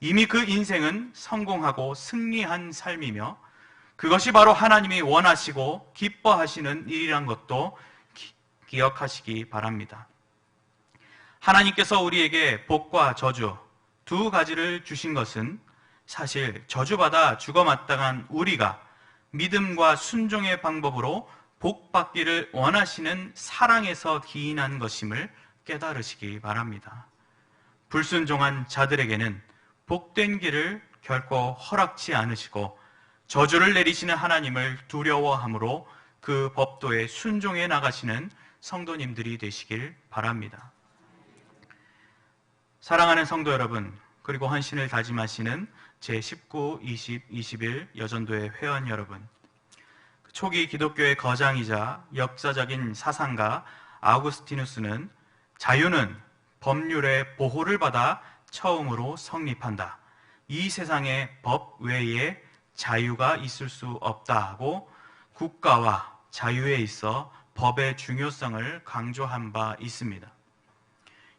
이미 그 인생은 성공하고 승리한 삶이며 그것이 바로 하나님이 원하시고 기뻐하시는 일이란 것도 기억하시기 바랍니다. 하나님께서 우리에게 복과 저주 두 가지를 주신 것은 사실 저주받아 죽어 마땅한 우리가 믿음과 순종의 방법으로 복받기를 원하시는 사랑에서 기인한 것임을 깨달으시기 바랍니다. 불순종한 자들에게는 복된 길을 결코 허락치 않으시고 저주를 내리시는 하나님을 두려워함으로 그 법도에 순종해 나가시는 성도님들이 되시길 바랍니다. 사랑하는 성도 여러분, 그리고 헌신을 다짐하시는 제19, 20, 21 여전도회 회원 여러분, 초기 기독교의 거장이자 역사적인 사상가 아우구스티누스는 자유는 법률의 보호를 받아 처음으로 성립한다. 이 세상에 법 외에 자유가 있을 수 없다고 국가와 자유에 있어 법의 중요성을 강조한 바 있습니다.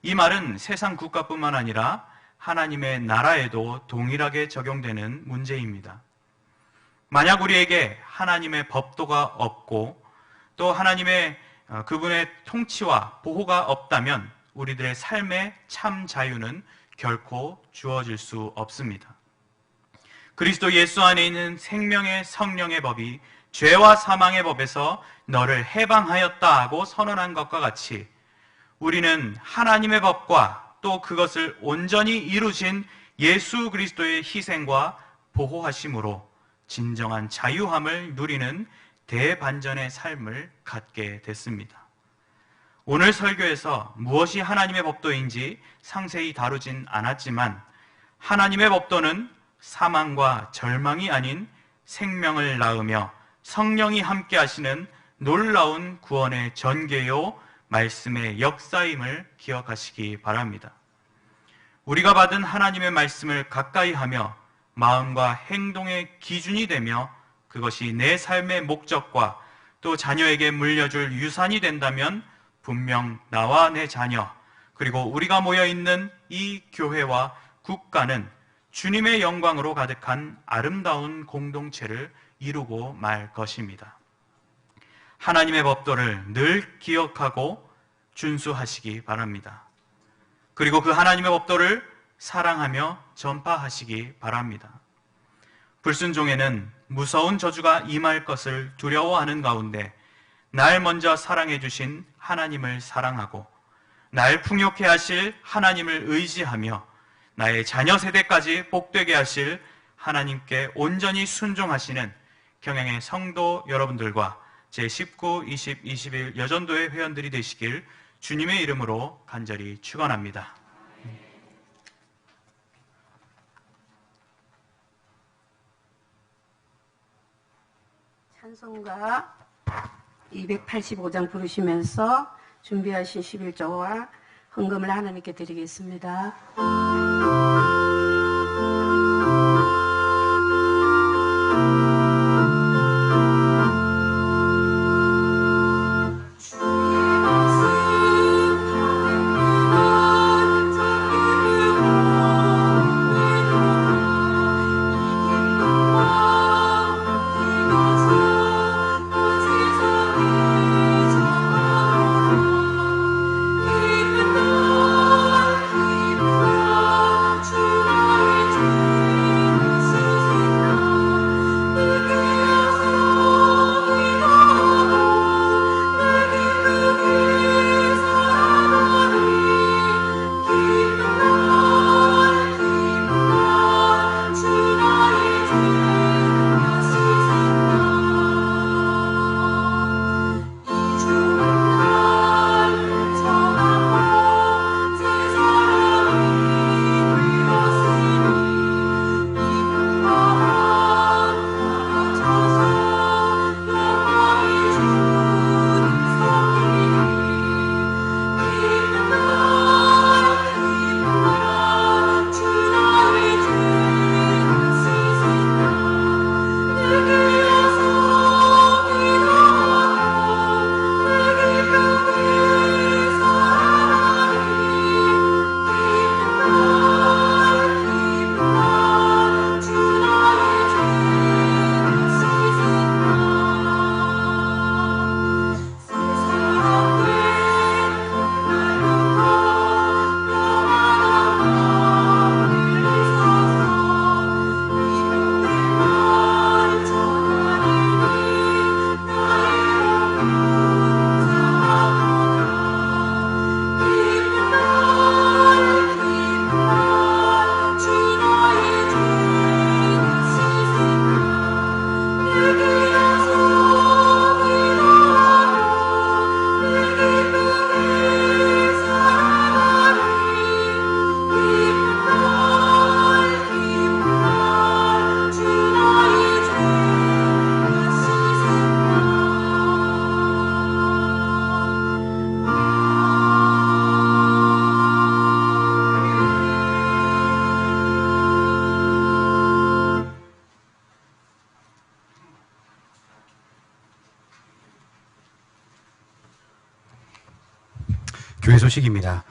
이 말은 세상 국가뿐만 아니라 하나님의 나라에도 동일하게 적용되는 문제입니다. 만약 우리에게 하나님의 법도가 없고 또 하나님의 그분의 통치와 보호가 없다면 우리들의 삶의 참 자유는 결코 주어질 수 없습니다. 그리스도 예수 안에 있는 생명의 성령의 법이 죄와 사망의 법에서 너를 해방하였다 하고 선언한 것과 같이 우리는 하나님의 법과 또 그것을 온전히 이루신 예수 그리스도의 희생과 보호하심으로 진정한 자유함을 누리는 대반전의 삶을 갖게 됐습니다. 오늘 설교에서 무엇이 하나님의 법도인지 상세히 다루진 않았지만 하나님의 법도는 사망과 절망이 아닌 생명을 낳으며 성령이 함께 하시는 놀라운 구원의 전개요 말씀의 역사임을 기억하시기 바랍니다. 우리가 받은 하나님의 말씀을 가까이 하며 마음과 행동의 기준이 되며 그것이 내 삶의 목적과 또 자녀에게 물려줄 유산이 된다면 분명 나와 내 자녀 그리고 우리가 모여있는 이 교회와 국가는 주님의 영광으로 가득한 아름다운 공동체를 이루고 말 것입니다. 하나님의 법도를 늘 기억하고 준수하시기 바랍니다. 그리고 그 하나님의 법도를 사랑하며 전파하시기 바랍니다. 불순종에는 무서운 저주가 임할 것을 두려워하는 가운데 날 먼저 사랑해 주신 하나님을 사랑하고 날 풍요케 하실 하나님을 의지하며 나의 자녀 세대까지 복되게 하실 하나님께 온전히 순종하시는 경양의 성도 여러분들과 제19, 20, 21 여전도의 회원들이 되시길 주님의 이름으로 간절히 축원합니다. 찬송가 285장 부르시면서 준비하신 11조와 헌금을 하나님께 드리겠습니다. 교회 소식입니다.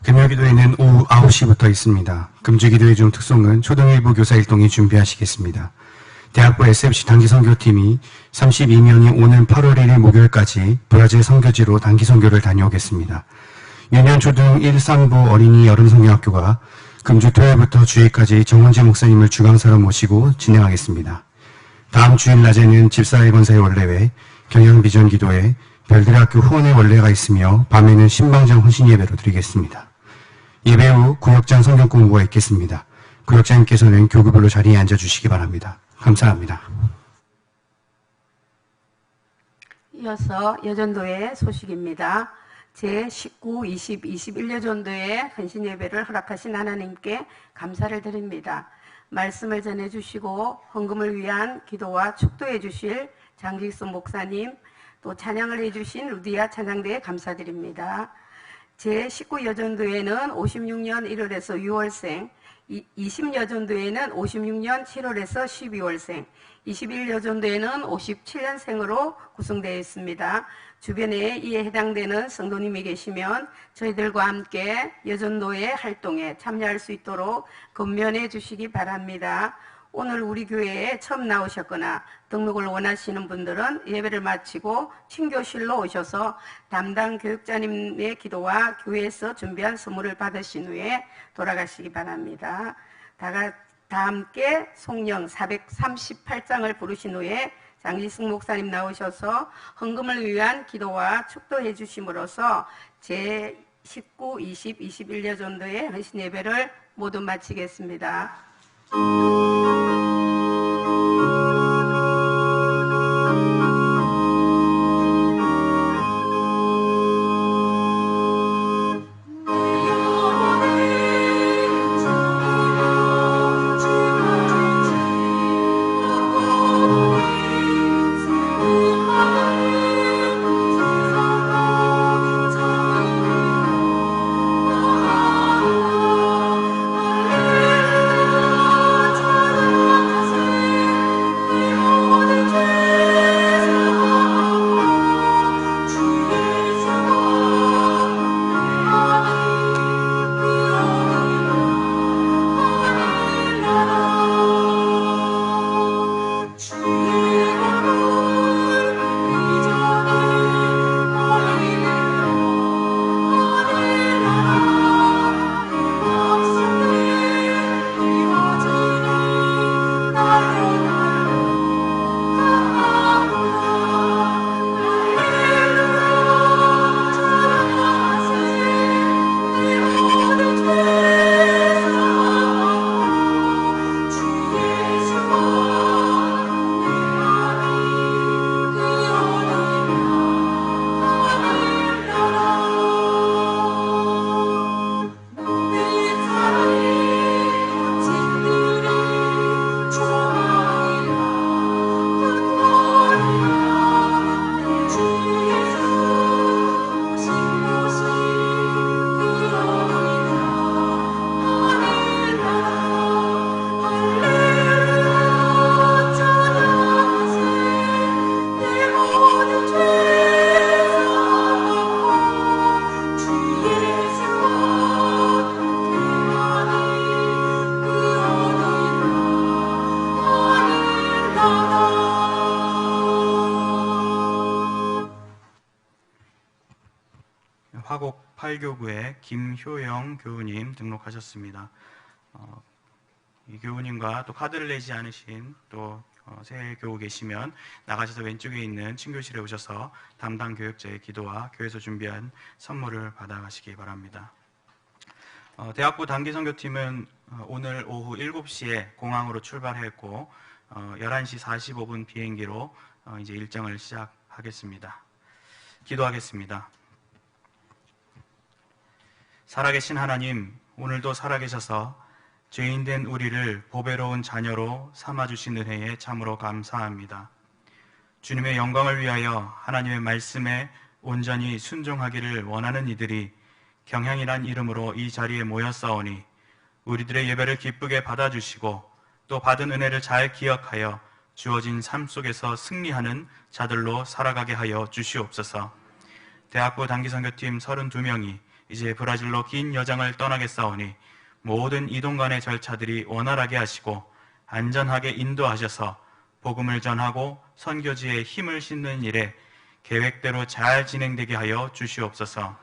금요기도회는 오후 9시부터 있습니다. 금주기도회 중 특송은 초등일부 교사 일동이 준비하시겠습니다. 대학부 SFC 단기 선교팀이 32명이 오는 8월 1일 목요일까지 브라질 선교지로 단기 선교를 다녀오겠습니다. 유년초등 1, 3부 어린이 여름성경학교가 금주 토요일부터 주일까지 정원재 목사님을 주강사로 모시고 진행하겠습니다. 다음 주일 낮에는 집사의 권사의 원례회, 경영비전기도회, 별들의 학교 후원의 원례가 있으며 밤에는 신방장 헌신 예배로 드리겠습니다. 예배 후 구역장 성경 공부가 있겠습니다. 구역장님께서는 교구별로 자리에 앉아주시기 바랍니다. 감사합니다. 이어서 여전도의 소식입니다. 제19, 20, 21여전도의 헌신 예배를 허락하신 하나님께 감사를 드립니다. 말씀을 전해주시고 헌금을 위한 기도와 축도해 주실 장직순 목사님, 또 찬양을 해주신 루디아 찬양대에 감사드립니다. 제19여전도에는 56년 1월에서 6월생, 20여전도에는 56년 7월에서 12월생, 21여전도에는 57년생으로 구성되어 있습니다. 주변에 이에 해당되는 성도님이 계시면 저희들과 함께 여전도의 활동에 참여할 수 있도록 건면해 주시기 바랍니다. 오늘 우리 교회에 처음 나오셨거나 등록을 원하시는 분들은 예배를 마치고 친교실로 오셔서 담당 교육자님의 기도와 교회에서 준비한 선물을 받으신 후에 돌아가시기 바랍니다. 다 함께 송영 438장을 부르신 후에 장지승 목사님 나오셔서 헌금을 위한 기도와 축도해 주심으로써 제19, 20, 21여전도의 헌신 예배를 모두 마치겠습니다. 화곡 8교구의 김효영 교우님 등록하셨습니다. 이 교우님과 또 카드를 내지 않으신 또 새 교우 계시면 나가셔서 왼쪽에 있는 친교실에 오셔서 담당 교육자의 기도와 교회에서 준비한 선물을 받아가시기 바랍니다. 대학부 단기선교팀은 오늘 오후 7시에 공항으로 출발했고 11시 45분 비행기로 이제 일정을 시작하겠습니다. 기도하겠습니다. 살아계신 하나님, 오늘도 살아계셔서 죄인된 우리를 보배로운 자녀로 삼아주신 은혜에 참으로 감사합니다. 주님의 영광을 위하여 하나님의 말씀에 온전히 순종하기를 원하는 이들이 경향이란 이름으로 이 자리에 모였사오니 우리들의 예배를 기쁘게 받아주시고 또 받은 은혜를 잘 기억하여 주어진 삶 속에서 승리하는 자들로 살아가게 하여 주시옵소서. 대학부 단기선교팀 32명이 이제 브라질로 긴 여정을 떠나겠사오니 모든 이동 간의 절차들이 원활하게 하시고 안전하게 인도하셔서 복음을 전하고 선교지에 힘을 싣는 일에 계획대로 잘 진행되게 하여 주시옵소서.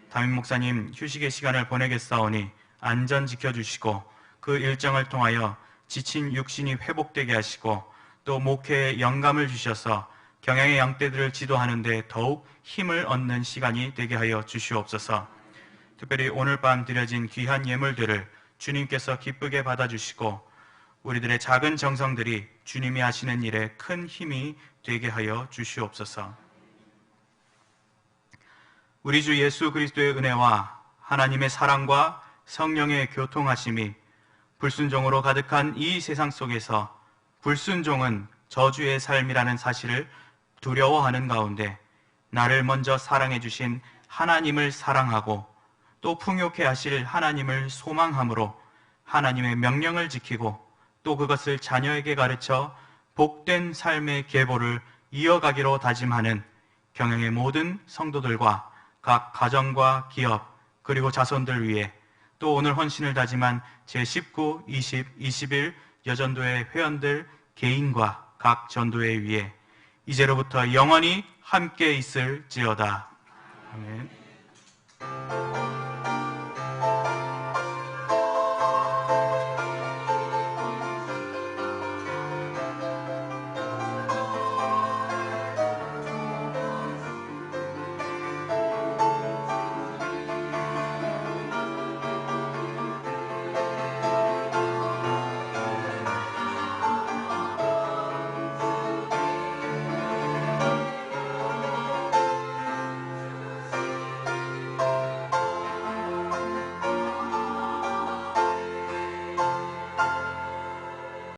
담임 목사님 휴식의 시간을 보내겠사오니 안전 지켜주시고 그 일정을 통하여 지친 육신이 회복되게 하시고 또 목회에 영감을 주셔서 경영의 양떼들을 지도하는 데 더욱 힘을 얻는 시간이 되게 하여 주시옵소서. 특별히 오늘 밤 드려진 귀한 예물들을 주님께서 기쁘게 받아주시고 우리들의 작은 정성들이 주님이 하시는 일에 큰 힘이 되게 하여 주시옵소서. 우리 주 예수 그리스도의 은혜와 하나님의 사랑과 성령의 교통하심이 불순종으로 가득한 이 세상 속에서 불순종은 저주의 삶이라는 사실을 두려워하는 가운데 나를 먼저 사랑해 주신 하나님을 사랑하고 또 풍요케 하실 하나님을 소망함으로 하나님의 명령을 지키고 또 그것을 자녀에게 가르쳐 복된 삶의 계보를 이어가기로 다짐하는 경영의 모든 성도들과 각 가정과 기업 그리고 자손들 위해 또 오늘 헌신을 다짐한 제19, 20, 21 여전도회 회원들 개인과 각 전도회 위에 이제로부터 영원히 함께 있을지어다. 아멘.